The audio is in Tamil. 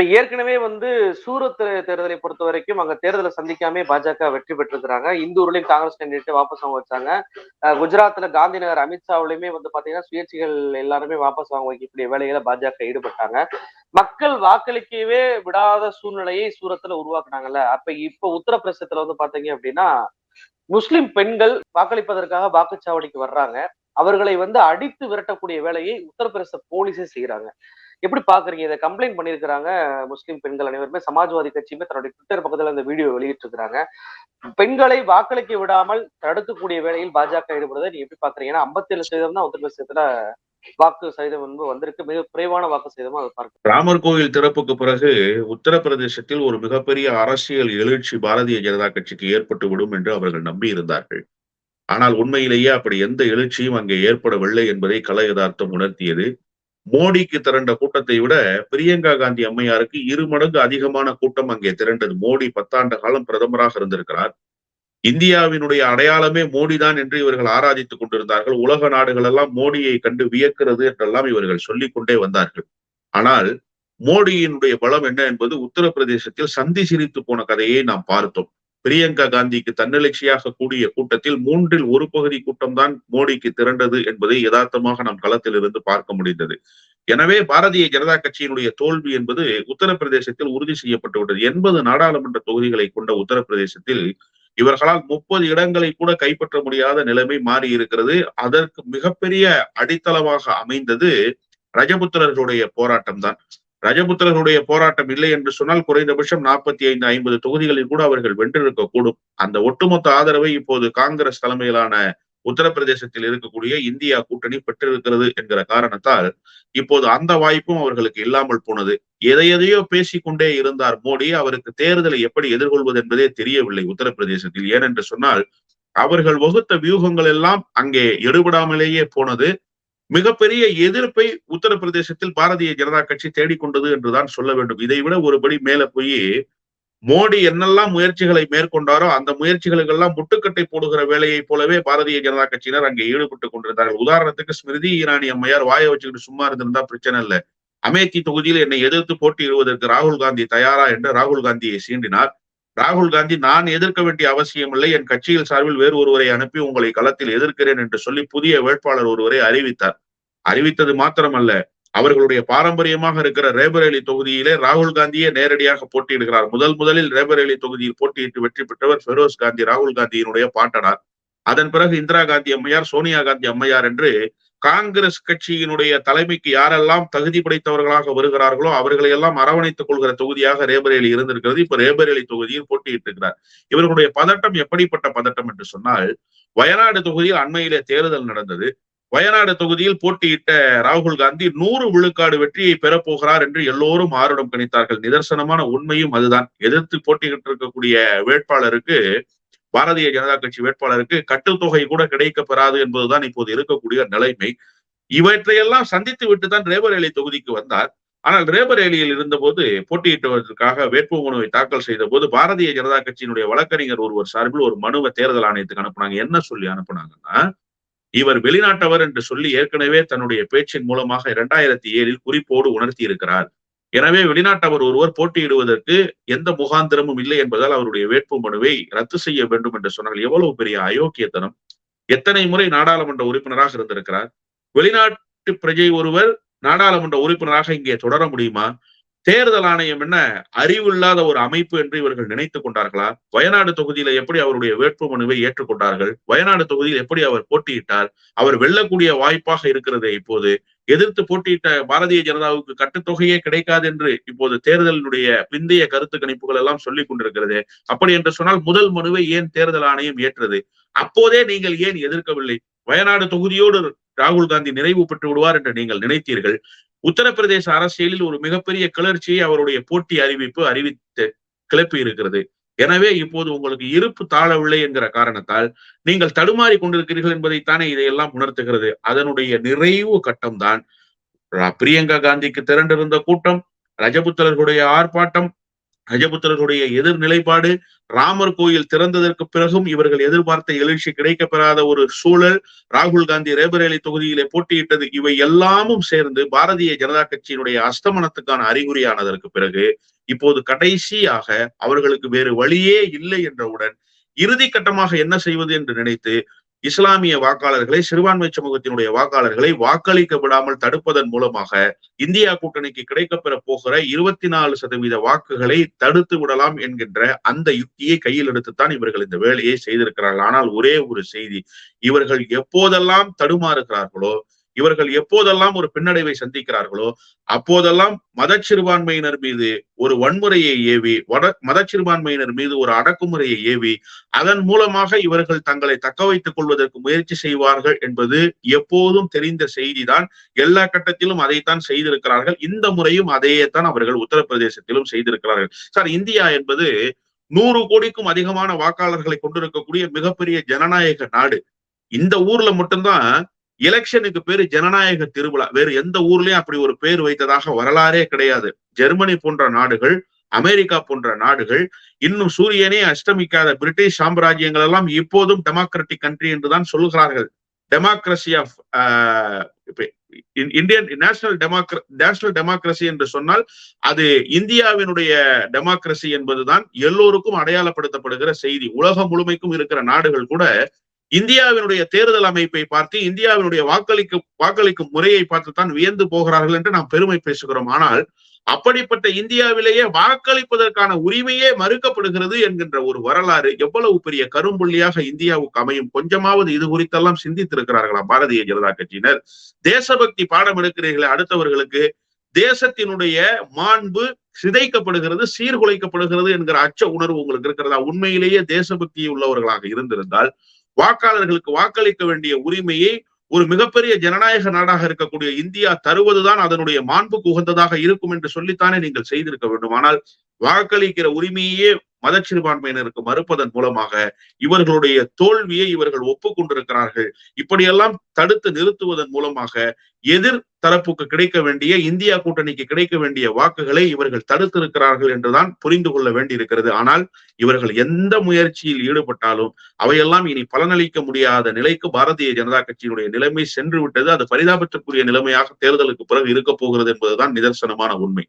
இப்ப ஏற்கனவே சூரத் தேர்தலை பொறுத்த வரைக்கும் அங்க தேர்தலை சந்திக்காம பாஜக வெற்றி பெற்றிருக்கிறாங்க. இந்தூர்லயும் காங்கிரஸ் கேண்டிடேட் வாபஸ் வாங்க வச்சாங்க. குஜராத்ல காந்தி நகர் அமித்ஷாவிலுமே பாத்தீங்கன்னா சுயேட்சைகள் எல்லாருமே வாபஸ் வாங்க வைக்கக்கூடிய வேலைகளை பாஜக ஈடுபட்டாங்க. மக்கள் வாக்களிக்கவே விடாத சூழ்நிலையை சூரத்துல உருவாக்குனாங்கல்ல. இப்ப உத்தரப்பிரதேசத்துல பாத்தீங்க அப்படின்னா முஸ்லிம் பெண்கள் வாக்களிப்பதற்காக வாக்குச்சாவடிக்கு வர்றாங்க. அவர்களை அடித்து விரட்டக்கூடிய வேலையை உத்தரப்பிரதேச போலீஸே செய்யறாங்க. எப்படி பாக்குறீங்க? இதை கம்ப்ளைண்ட் பண்ணிருக்கிறாங்க முஸ்லிம் பெண்கள் அனைவருமே. சமாஜ்வாதி கட்சியுமே தன்னுடைய ட்விட்டர் பக்கத்துல இந்த வீடியோ வெளியிட்டு இருக்கிறாங்க. பெண்களை வாக்களிக்க விடாமல் தடுக்கக்கூடிய வேலையில் பாஜக ஈடுபடுறதை நீங்க எப்படி பாக்குறீங்க? ஏன்னா 57% தான் உத்தரப்பிரதேசத்துல வாக்கு சதவீதம் வந்திருக்கு. மிக குறைவான வாக்கு சதவீதமா அதை பார்க்க. ராமர் கோவில் திறப்புக்கு பிறகு உத்தரப்பிரதேசத்தில் ஒரு மிகப்பெரிய அரசியல் எழுச்சி பாரதிய ஜனதா கட்சிக்கு ஏற்பட்டு விடும் என்று அவர்கள் நம்பி இருந்தார்கள். ஆனால் உண்மையிலேயே அப்படி எந்த எழுச்சியும் அங்கே ஏற்படவில்லை என்பதை கள யதார்த்தம் உணர்த்தியது. மோடிக்கு திரண்ட கூட்டத்தை விட பிரியங்கா காந்தி அம்மையாருக்கு 2 மடங்கு அதிகமான கூட்டம் அங்கே திரண்டது. மோடி 10 ஆண்டு காலம் பிரதமராக இருந்திருக்கிறார். இந்தியாவினுடைய அடையாளமே மோடிதான் என்று இவர்கள் ஆராதித்துக் கொண்டிருந்தார்கள். உலக நாடுகள் எல்லாம் மோடியை கண்டு வியக்கிறது என்றெல்லாம் இவர்கள் சொல்லிக் கொண்டே வந்தார்கள். ஆனால் மோடியினுடைய பலம் என்ன என்பது உத்தரப்பிரதேசத்தில் சந்தி சிரித்து போன கதையை நாம் பார்த்தோம். பிரியங்கா காந்திக்கு தன்னெழுச்சியாக கூடிய கூட்டத்தில் 1/3 பகுதி கூட்டம் தான் மோடிக்கு திரண்டது என்பதை யதார்த்தமாக நாம் களத்தில் இருந்து பார்க்க முடிந்தது. எனவே பாரதிய ஜனதா கட்சியினுடைய தோல்வி என்பது உத்தரப்பிரதேசத்தில் உறுதி செய்யப்பட்டு விட்டது. 80 நாடாளுமன்ற தொகுதிகளை கொண்ட உத்தரப்பிரதேசத்தில் இவர்களால் 30 இடங்களை கூட கைப்பற்ற முடியாத நிலைமை மாறி இருக்கிறது. அதற்கு மிகப்பெரிய அடித்தளமாக அமைந்தது ரஜபுத்திரர்களுடைய போராட்டம் தான். ரஜபுத்திரர்களுடைய போராட்டம் இல்லை என்று சொன்னால் குறைந்தபட்சம் 45-50 தொகுதிகளில் கூட அவர்கள் வென்றிருக்க கூடும். அந்த ஒட்டுமொத்த ஆதரவை இப்போது காங்கிரஸ் தலைமையிலான உத்தரப்பிரதேசத்தில் இருக்கக்கூடிய இந்தியா கூட்டணி பெற்றிருக்கிறது என்கிற காரணத்தால் இப்போது அந்த வாய்ப்பும் அவர்களுக்கு இல்லாமல் போனது. எதையோ பேசிக்கொண்டே இருந்தார் மோடி. அவருக்கு தேர்தலை எப்படி எதிர்கொள்வது என்பதே தெரியவில்லை உத்தரப்பிரதேசத்தில். ஏனென்று சொன்னால் அவர்கள் வகுத்த வியூகங்கள் எல்லாம் அங்கே எடுபடாமலேயே போனது. மிகப்பெரிய எதிர்ப்பை உத்தரப்பிரதேசத்தில் பாரதிய ஜனதா கட்சி தேடிக்கொண்டது என்றுதான் சொல்ல வேண்டும். இதை விட ஒருபடி மேல போய் மோடி என்னெல்லாம் முயற்சிகளை மேற்கொண்டாரோ அந்த முயற்சிகளுக்கெல்லாம் முட்டுக்கட்டை போடுகிற வேலையை போலவே பாரதிய ஜனதா கட்சியினர் அங்கே ஈடுபட்டுக் கொண்டிருந்தார்கள். உதாரணத்துக்கு ஸ்மிருதி இரானி அம்மையார் வாயை வச்சுக்கிட்டு சும்மா இருந்திருந்தா பிரச்சனை இல்லை. அமேத்தி தொகுதியில் என்னை எதிர்த்து போட்டியிடுவதற்கு ராகுல் காந்தி தயாரா என்று ராகுல் காந்தியை சீண்டினார். ராகுல் காந்தி நான் எதிர்க்க வேண்டிய அவசியம் இல்லை, என் கட்சியில் சார்பில் வேறு ஒருவரை அனுப்பி உங்களை களத்தில் எதிர்க்கிறேன் என்று சொல்லி புதிய வேட்பாளர் ஒருவரை அறிவித்தார். அறிவித்தது மாத்திரமல்ல, அவர்களுடைய பாரம்பரியமாக இருக்கிற ரேபரேலி தொகுதியிலே ராகுல் காந்தியே நேரடியாக போட்டியிடுகிறார். முதலில் ரேபரேலி தொகுதியில் போட்டியிட்டு வெற்றி பெற்றவர் ஃபெரோஸ் காந்தி, ராகுல் காந்தியினுடைய பாட்டனார். அதன் பிறகு இந்திரா காந்தி அம்மையார், சோனியா காந்தி அம்மையார் என்று காங்கிரஸ் கட்சியினுடைய தலைமைக்கு யாரெல்லாம் தகுதி படைத்தவர்களாக வருகிறார்களோ அவர்களை எல்லாம் அரவணைத்துக் கொள்கிற தொகுதியாக ரேபரேலி இருந்திருக்கிறது. இப்ப ரேபரேலி தொகுதியில் போட்டியிட்டு இருக்கிறார். இவர்களுடைய பதட்டம் எப்படிப்பட்ட பதட்டம் என்று சொன்னால், வயநாடு தொகுதியில் அண்மையிலே தேர்தல் நடந்தது. வயநாடு தொகுதியில் போட்டியிட்ட ராகுல் காந்தி 100 விழுக்காடு வெற்றியை பெறப்போகிறார் என்று எல்லோரும் ஆருடம் கணித்தார்கள். நிதர்சனமான உண்மையும் அதுதான். எதிர்த்து போட்டியிட்டு இருக்கக்கூடிய வேட்பாளருக்கு, பாரதிய ஜனதா கட்சி வேட்பாளருக்கு கட்டுத்தொகை கூட கிடைக்க பெறாது என்பதுதான் இப்போது இருக்கக்கூடிய நிலைமை. இவற்றையெல்லாம் சந்தித்து விட்டுதான் ரேபரேலி தொகுதிக்கு வந்தார். ஆனால் ரேபரேலியில் இருந்தபோது போட்டியிடுவதற்காக வேட்புமனுவை தாக்கல் செய்த போது பாரதிய ஜனதா கட்சியினுடைய வழக்கறிஞர் ஒருவர் சார்பில் ஒரு மனுவை தேர்தல் ஆணையத்துக்கு அனுப்புனாங்க. என்ன சொல்லி அனுப்புனாங்கன்னா, இவர் வெளிநாட்டவர் என்று சொல்லி ஏற்கனவே தன்னுடைய பேச்சின் மூலமாக 2007 குறிப்போடு உணர்த்தி இருக்கிறார். எனவே வெளிநாட்டவர் ஒருவர் போட்டியிடுவதற்கு எந்த முகாந்திரமும் இல்லை என்பதால் அவருடைய வேட்பு மனுவை ரத்து செய்ய வேண்டும் என்று சொன்னார்கள். எவ்வளவு பெரிய அயோக்கியத்தனம்! எத்தனை முறை நாடாளுமன்ற உறுப்பினராக இருந்திருக்கிறார். வெளிநாட்டு பிரஜை ஒருவர் நாடாளுமன்ற உறுப்பினராக இங்கே தொடர முடியுமா? தேர்தல் ஆணையம் என்ன அறிவில்லாத ஒரு அமைப்பு என்று இவர்கள் நினைத்துக் கொண்டார்களா? வயநாடு தொகுதியில எப்படி அவருடைய வேட்பு மனுவை ஏற்றுக்கொண்டார்கள்? வயநாடு தொகுதியில் எப்படி அவர் போட்டியிட்டார்? அவர் வெல்லக்கூடிய வாய்ப்பாக இருக்கிறது. இப்போது எதிர்த்து போட்டியிட்ட பாரதிய ஜனதாவுக்கு கட்டுத்தொகையே கிடைக்காது என்று இப்போது தேர்தலினுடைய பிந்தைய கருத்து கணிப்புகள் எல்லாம் சொல்லிக் கொண்டிருக்கிறது. அப்படி என்று சொன்னால் முதல் மனுவை ஏன் தேர்தல் ஆணையம் ஏற்றது? அப்போதே நீங்கள் ஏன் எதிர்க்கவில்லை? வயநாடு தொகுதியோடு ராகுல் காந்தி நிறைவு பெற்று விடுவார் என்று நீங்கள் நினைத்தீர்கள். உத்தரப்பிரதேச அரசியலில் ஒரு மிகப்பெரிய கிளர்ச்சியை அவருடைய போட்டி அறிவித்து கிளப்பி இருக்கிறது. எனவே இப்போது உங்களுக்கு இருப்பு தாழவில்லை என்கிற காரணத்தால் நீங்கள் தடுமாறி கொண்டிருக்கிறீர்கள் என்பதைத்தானே இதையெல்லாம் உணர்த்துகிறது. அதனுடைய நிறைவு கட்டம்தான் பிரியங்கா காந்திக்கு திரண்டிருந்த கூட்டம், ரஜபுத்திரர்களுடைய ஆர்ப்பாட்டம், ரஜபுத்திரருடைய எதிர் நிலைப்பாடு, ராமர் கோயில் திறந்ததற்கு பிறகும் இவர்கள் எதிர்பார்த்த எழுச்சி கிடைக்கப்பெறாத ஒரு சூழல், ராகுல் காந்தி ரேபரேலி தொகுதியிலே போட்டியிட்டது, இவை எல்லாமும் சேர்ந்து பாரதிய ஜனதா கட்சியினுடைய அஸ்தமனத்துக்கான அறிகுறியானதற்கு பிறகு இப்போது கடைசியாக அவர்களுக்கு வேறு வழியே இல்லை என்றவுடன் இறுதி கட்டமாக என்ன செய்வது என்று நினைத்து இஸ்லாமிய வாக்காளர்களை, சிறுபான்மை சமூகத்தினுடைய வாக்காளர்களை வாக்களிக்க விடாமல் தடுப்பதன் மூலமாக இந்தியா கூட்டணிக்கு கிடைக்கப்பெற போகிற 24% வாக்குகளை தடுத்து விடலாம் என்கின்ற அந்த யுக்தியை கையில் எடுத்துத்தான் இவர்கள் இந்த வேலையை செய்திருக்கிறார்கள். ஆனால் ஒரே ஒரு செய்தி, இவர்கள் எப்போதெல்லாம் தடுமாறுகிறார்களோ, இவர்கள் எப்போதெல்லாம் ஒரு பின்னடைவை சந்திக்கிறார்களோ, அப்போதெல்லாம் மத சிறுபான்மையினர் மீது ஒரு வன்முறையை ஏவி, மத சிறுபான்மையினர் மீது ஒரு அடக்குமுறையை ஏவி, அதன் மூலமாக இவர்கள் தங்களை தக்க வைத்துக் கொள்வதற்கு முயற்சி செய்வார்கள் என்பது எப்போதும் தெரிந்த செய்திதான். எல்லா கட்டத்திலும் அதைத்தான் செய்திருக்கிறார்கள். இந்த முறையும் அதையேத்தான் அவர்கள் உத்தரப்பிரதேசத்திலும் செய்திருக்கிறார்கள். சார், இந்தியா என்பது 100 கோடிக்கும் அதிகமான வாக்காளர்களை கொண்டிருக்கக்கூடிய மிகப்பெரிய ஜனநாயக நாடு. இந்த ஊர்ல மட்டும்தான் எலெக்ஷனுக்கு பேரு ஜனநாயக திருவிழா. வேறு எந்த ஊர்லயும் அப்படி ஒரு பேர் வைத்ததாக வரலாறே கிடையாது. ஜெர்மனி போன்ற நாடுகள், அமெரிக்கா போன்ற நாடுகள், இன்னும் சூரியனே அஸ்தமிக்காத பிரிட்டிஷ் சாம்ராஜ்யங்கள் எல்லாம் இப்போதும் டெமோக்ராட்டிக் கண்ட்ரி என்றுதான் சொல்லுகிறார்கள். Democracy of Indian national democracy என்று சொன்னால் அது இந்தியாவினுடைய டெமோக்ரஸி என்பதுதான் எல்லோருக்கும் அடையாளப்படுத்தப்படுகிற செய்தி. உலகம் முழுமைக்கும் இருக்கிற நாடுகள் கூட இந்தியாவினுடைய தேர்தல் அமைப்பை பார்த்து, இந்தியாவினுடைய வாக்களிக்கும் முறையை பார்த்துத்தான் வியந்து போகிறார்கள் என்று நாம் பெருமை பேசுகிறோம். ஆனால் அப்படிப்பட்ட இந்தியாவிலேயே வாக்களிப்பதற்கான உரிமையே மறுக்கப்படுகிறது என்கின்ற ஒரு வரலாறு எவ்வளவு பெரிய கரும்புள்ளியாக இந்தியாவுக்கு அமையும். கொஞ்சமாவது இது குறித்தெல்லாம் சிந்தித்திருக்கிறார்களா பாரதிய ஜனதா கட்சியினர்? தேசபக்தி பாடம் எடுக்கிறீர்களே அடுத்தவர்களுக்கு, தேசத்தினுடைய மாண்பு சிதைக்கப்படுகிறது, சீர்குலைக்கப்படுகிறது என்கிற அச்ச உணர்வு உங்களுக்கு இருக்கிறதா? உண்மையிலேயே தேசபக்தி உள்ளவர்களாக இருந்திருந்தால் வாக்காளர்களுக்கு வாக்களிக்க வேண்டிய உரிமையை ஒரு மிகப்பெரிய ஜனநாயக நாடாக இருக்கக்கூடிய இந்தியா தருவதுதான் அதனுடைய மாண்புக்கு உகந்ததாக இருக்கும் என்று சொல்லித்தானே நீங்கள் செய்திருக்க வேண்டும். ஆனால் வாக்களிக்கிற உரிமையே மத சிறுபான்மையினருக்கு மறுப்பதன் மூலமாக இவர்களுடைய தோல்வியை இவர்கள் ஒப்புக்கொண்டிருக்கிறார்கள். இப்படியெல்லாம் தடுத்து நிறுத்துவதன் மூலமாக எதிர் தரப்புக்கு கிடைக்க வேண்டிய, இந்தியா கூட்டணிக்கு கிடைக்க வேண்டிய வாக்குகளை இவர்கள் தடுத்திருக்கிறார்கள் என்றுதான் புரிந்து கொள்ள வேண்டியிருக்கிறது. ஆனால் இவர்கள் எந்த முயற்சியில் ஈடுபட்டாலும் அவையெல்லாம் இனி பலனளிக்க முடியாத நிலைக்கு பாரதிய ஜனதா கட்சியினுடைய நிலைமை சென்று விட்டது. அது பரிதாபத்திற்குரிய நிலைமையாக தேர்தலுக்கு பிறகு இருக்க போகிறது என்பதுதான் நிதர்சனமான உண்மை.